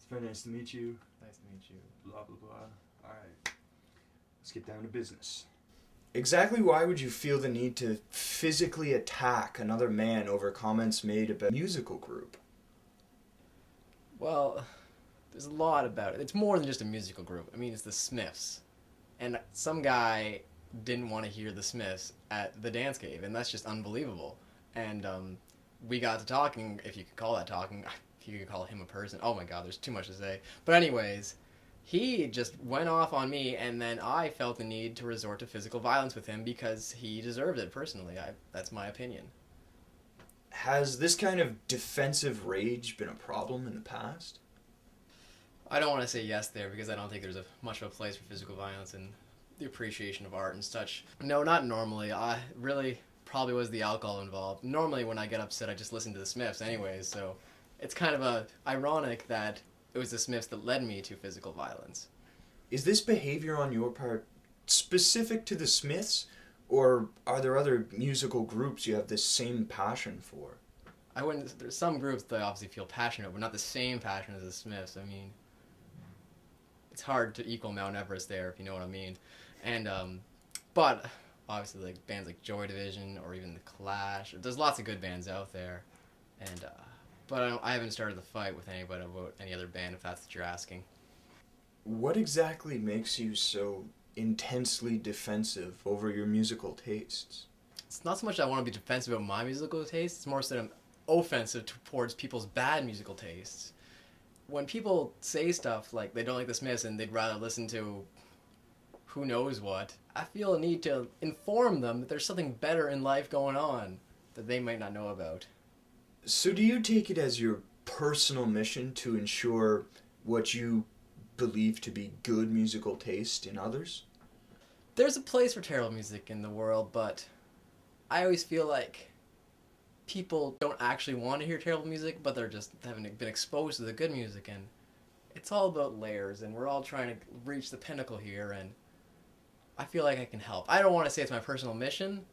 It's very nice to meet you. Nice to meet you. Blah, blah, blah. Alright. Let's get down to business. Exactly why would you feel the need to physically attack another man over comments made about a musical group? Well, there's a lot about it. It's more than just a musical group. I mean, it's the Smiths. And some guy didn't want to hear the Smiths at the dance cave, and that's just unbelievable. And we got to talking, if you could call that talking, if you could call him a person. Oh my god, there's too much to say. But anyways, he just went off on me, and then I felt the need to resort to physical violence with him because he deserved it personally. That's my opinion. Has this kind of defensive rage been a problem in the past? I don't want to say yes there because I don't think there's much of a place for physical violence and the appreciation of art and such. No, not normally. I really probably was the alcohol involved. Normally when I get upset I just listen to the Smiths anyways, so it's kind of ironic that it was the Smiths that led me to physical violence. Is this behavior on your part specific to the Smiths, or are there other musical groups you have this same passion for? There's some groups that I obviously feel passionate, but not the same passion as the Smiths. I mean, it's hard to equal Mount Everest there, if you know what I mean. And, but obviously like bands like Joy Division or even The Clash, there's lots of good bands out there. And, but I haven't started the fight with anybody about any other band, if that's what you're asking. What exactly makes you so intensely defensive over your musical tastes? It's not so much that I want to be defensive about my musical tastes, it's more so that I'm offensive towards people's bad musical tastes. When people say stuff like they don't like the Smiths and they'd rather listen to who knows what, I feel a need to inform them that there's something better in life going on that they might not know about. So do you take it as your personal mission to ensure what you believe to be good musical taste in others? There's a place for terrible music in the world, but I always feel like people don't actually want to hear terrible music, but they're just haven't been exposed to the good music, and it's all about layers, and we're all trying to reach the pinnacle here, and I feel like I can help. I don't want to say it's my personal mission,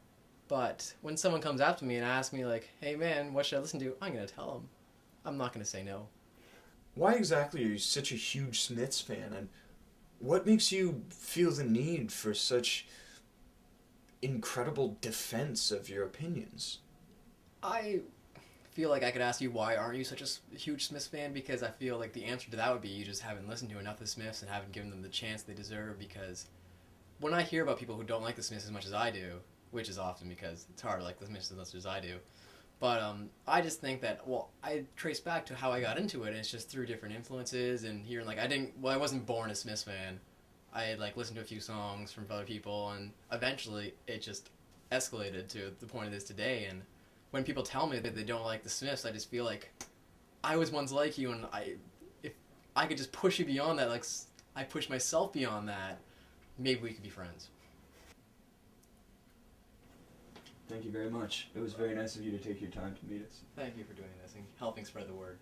but when someone comes up to me and asks me like, hey man, what should I listen to? I'm going to tell them. I'm not going to say no. Why exactly are you such a huge Smiths fan, and what makes you feel the need for such incredible defense of your opinions? I feel like I could ask you why aren't you such a huge Smiths fan, because I feel like the answer to that would be you just haven't listened to enough of the Smiths and haven't given them the chance they deserve, because when I hear about people who don't like the Smiths as much as I do, which is often because it's hard to like the Smiths as much as I do, but I just think that, well, I trace back to how I got into it, and it's just through different influences and hearing, like, I wasn't born a Smiths fan. I had, like, listened to a few songs from other people, and eventually it just escalated to the point it is today, and when people tell me that they don't like the Smiths, I just feel like I was once like you, and if I could just push you beyond that, like I pushed myself beyond that, maybe we could be friends. Thank you very much. It was very nice of you to take your time to meet us. Thank you for doing this and helping spread the word.